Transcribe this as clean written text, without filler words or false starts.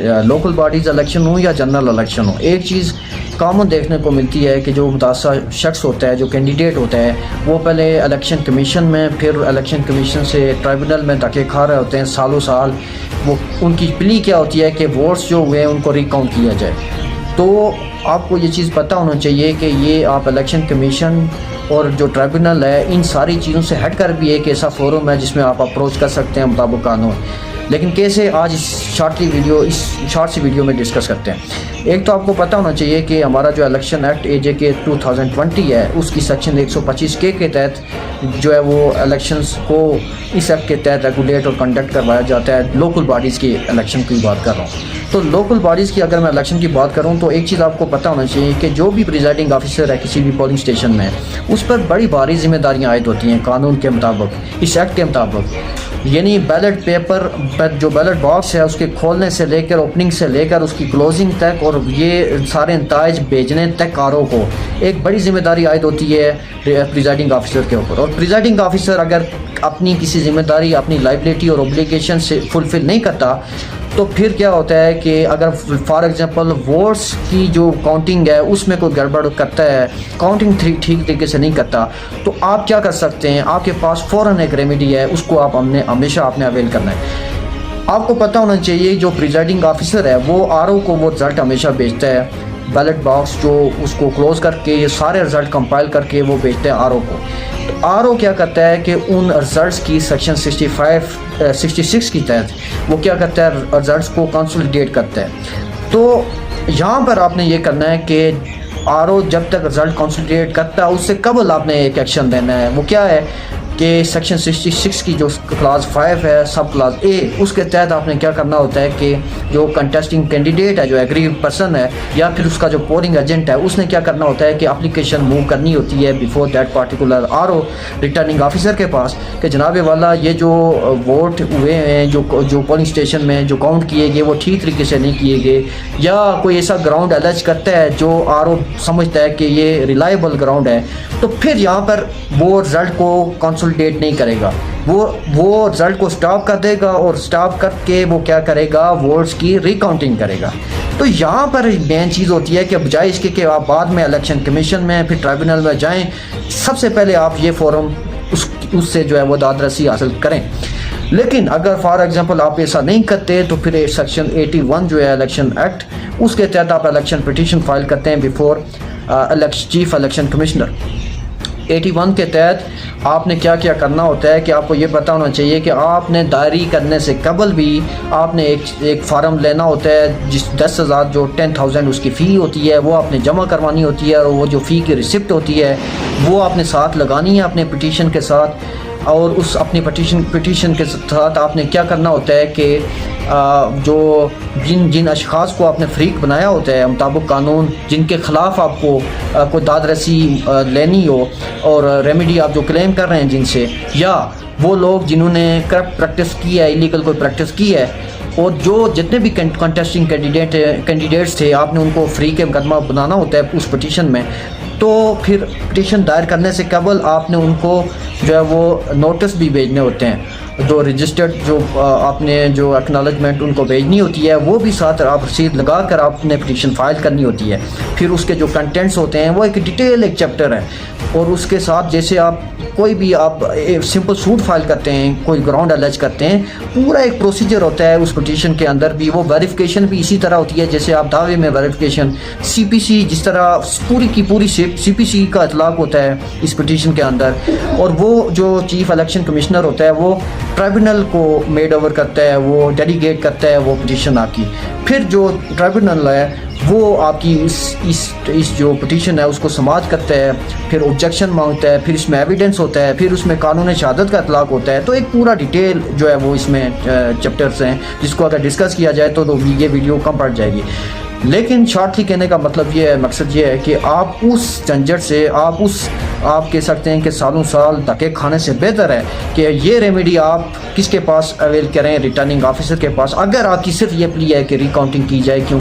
Local bodies election हो या general election हो, एक चीज़ कॉमन देखने को मिलती है कि जो मुतासर शख्स होता है, जो कैंडिडेट होता है, वो पहले इलेक्शन कमीशन में, फिर इलेक्शन कमीशन से ट्राइब्यूनल में धक्के खा रहे होते हैं सालों साल। वो उनकी प्ली क्या होती है कि वोट्स जो हुए हैं उनको रिकाउंट किया जाए। तो आपको ये चीज़ पता होना चाहिए कि ये आप इलेक्शन कमीशन और जो ट्राइब्यूनल है, इन सारी चीज़ों से हट कर भी एक ऐसा फोरम है जिसमें आप अप्रोच कर सकते हैं मुताबिक कानून। लेकिन कैसे, आज इस शॉर्ट सी वीडियो में डिस्कस करते हैं। एक तो आपको पता होना चाहिए कि हमारा जो इलेक्शन एक्ट AJK 2020 है, उसकी सेक्शन 125 के तहत जो है वो इलेक्शंस को इस एक्ट के तहत रेगुलेट और कंडक्ट करवाया जाता है। लोकल बॉडीज़ की इलेक्शन की बात कर रहा हूँ। तो लोकल बॉडीज़ की अगर मैं इलेक्शन की बात करूँ तो एक चीज़ आपको पता होना चाहिए कि जो भी प्रिजाइडिंग ऑफिसर है किसी भी पोलिंग स्टेशन में, उस पर बड़ी भारी जिम्मेदारियाँ आयद होती हैं कानून के मुताबिक, इस एक्ट के मुताबिक। यानी बैलेट पेपर पर जो बैलेट बॉक्स है उसके खोलने से लेकर, ओपनिंग से लेकर उसकी क्लोजिंग तक, और ये सारे नताइज भेजने तक कारों को एक बड़ी जिम्मेदारी आयद होती है प्रिजाइडिंग ऑफिसर के ऊपर। और प्रिजाइडिंग ऑफिसर अगर अपनी किसी जिम्मेदारी, अपनी लाइबिलिटी और ऑब्लिगेशन से फुलफिल नहीं करता, तो फिर क्या होता है कि अगर फॉर एग्जांपल वोट्स की जो काउंटिंग है उसमें कोई गड़बड़ करता है, काउंटिंग ठीक तरीके से नहीं करता, तो आप क्या कर सकते हैं, आपके पास फ़ौरन एक रेमेडी है, उसको आप हमेशा आपने अवेल करना है। आपको पता होना चाहिए जो प्रिजाइडिंग ऑफिसर है वो RO को वो रिज़ल्ट हमेशा भेजता है, बैलेट बॉक्स जो उसको क्लोज़ करके ये सारे रिज़ल्ट कंपाइल करके वो भेजते हैं RO को। तो RO क्या करता है कि उन रिज़ल्ट्स की सेक्शन 66 की तहत वो क्या करता है, रिज़ल्ट्स को कंसोलिडेट करता है। तो यहाँ पर आपने ये करना है कि RO जब तक रिज़ल्ट कंसोलिडेट करता है उससे कबल आपने एक एक्शन देना है। वो क्या है कि सेक्शन 66 की जो क्लास 5 है, सब क्लास A, उसके तहत आपने क्या करना होता है कि जो कंटेस्टिंग कैंडिडेट है, जो एग्री पर्सन है या फिर उसका जो पोलिंग एजेंट है, उसने क्या करना होता है कि एप्लीकेशन मूव करनी होती है before that particular RO returning officer के पास कि जनाब वाला ये जो वोट हुए हैं, जो पोलिंग स्टेशन में जो काउंट किए गए वो ठीक तरीके से नहीं किए गए, या कोई ऐसा ग्राउंड अलर्ज करता है जो RO समझता है कि ये रिलायबल ग्राउंड है, तो फिर यहाँ पर वो रिज़ल्ट को कंसोलिडेट नहीं करेगा, वो रिज़ल्ट को स्टॉप कर देगा, और स्टॉप करके वो क्या करेगा, वोट्स की रिकाउंटिंग करेगा। तो यहाँ पर मेन चीज़ होती है कि बजाय इसके कि आप बाद में इलेक्शन कमीशन में फिर ट्राइब्यूनल में जाएं, सबसे पहले आप ये फोरम उससे जो है वो दादरसी हासिल करें। लेकिन अगर फॉर एग्जांपल आप ऐसा नहीं करते तो फिर सेक्शन 81 जो है इलेक्शन एक्ट, उसके तहत आप इलेक्शन पिटीशन फाइल करते हैं बिफोर चीफ इलेक्शन कमिश्नर। 81 के तहत आपने क्या क्या करना होता है कि आपको ये पता होना चाहिए कि आपने दायरी करने से कबल भी आपने एक फार्म लेना होता है, जिस 10,000 जो 10,000 उसकी फ़ी होती है वो आपने जमा करवानी होती है, और वो जो फ़ी की रिसिप्ट होती है वो आपने साथ लगानी है अपने पिटीशन के साथ। और उस अपनी पिटीशन के साथ आपने क्या करना होता है कि जो जिन अशख़ास को आपने फ्रीक बनाया होता है मुताबिक कानून, जिनके ख़िलाफ़ आपको कोई दादरसी लेनी हो और रेमेडी आप जो क्लेम कर रहे हैं जिनसे, या वो लोग जिन्होंने करप्ट प्रैक्टिस की है, इलीगल कोई प्रैक्टिस की है, और जो जितने भी कंटेस्टिंग कैंडिडेट्स थे आपने उनको फ्री के मुकदमा बनाना होता है उस पिटीशन में। तो फिर पिटीशन दायर करने से कबल आपने उनको जो है वो नोटिस भी भेजने होते हैं, जो रजिस्टर्ड जो आपने जो एक्नॉलेजमेंट उनको भेजनी होती है वो भी साथ आप रसीद लगा कर आपने पिटीशन फाइल करनी होती है। फिर उसके जो कंटेंट्स होते हैं वो एक डिटेल एक चैप्टर है, और उसके साथ जैसे आप कोई भी आप सिंपल सूट फाइल करते हैं, कोई ग्राउंड अलर्ज करते हैं, पूरा एक प्रोसीजर होता है उस पिटीशन के अंदर भी। वो वेरिफिकेशन भी इसी तरह होती है जैसे आप दावे में वेरिफिकेशन, CPC जिस तरह पूरी की पूरी CPC का इतलाक होता है इस पिटीशन के अंदर। और वो जो चीफ इलेक्शन कमिश्नर होता है वो ट्राइब्यूनल को मेड ओवर करता है, वो डेलीगेट करता है वो पिटीशन आपकी। फिर जो ट्राइब्यूनल है वो आपकी इस जो पिटीशन है उसको समाअत करता है, फिर ऑब्जेक्शन मांगता है, फिर इसमें एविडेंस होता है, फिर उसमें कानून शहादत का इतलाक होता है। तो एक पूरा डिटेल जो है वो इसमें चैप्टर्स हैं जिसको अगर डिस्कस किया जाए तो ये वीडियो कम पड़ जाएगी। लेकिन शॉर्टली कहने का मतलब ये है, मकसद ये है कि आप उस झंझट से आप कह सकते हैं कि सालों साल धक्के खाने से बेहतर है कि ये रेमेडी आप किसके पास अवेल करें, रिटर्निंग ऑफिसर के पास, अगर आपकी सिर्फ ये प्ली है कि रिकाउंटिंग की जाए। क्यों